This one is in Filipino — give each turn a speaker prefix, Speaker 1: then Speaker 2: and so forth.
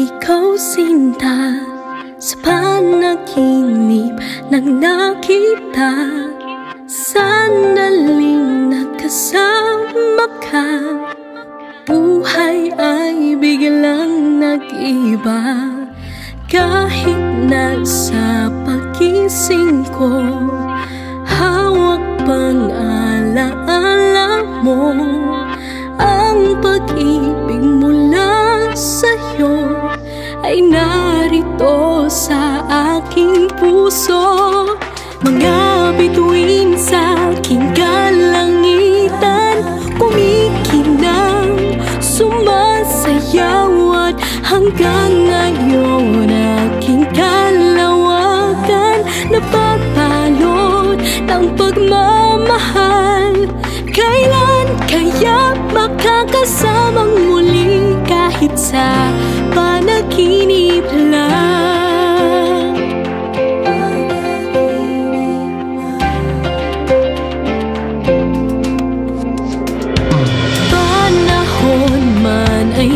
Speaker 1: ikaw sinta, sa panaginip nang nakita, sandaling nakasama ka, buhay ay biglang nag-iba. Kahit nasa pagising ko, hawak pang alaala mo ang pag-ibig mula sa'yo ay narito sa aking puso. Mga bituin sa aking kalangitan, kumikinang, sumasayaw at hanggang ngayon aking kalawakan napabalot ng pagmamahal. Kailan kaya makakasamang muli kahit sa panaginip lang? Panahon man ay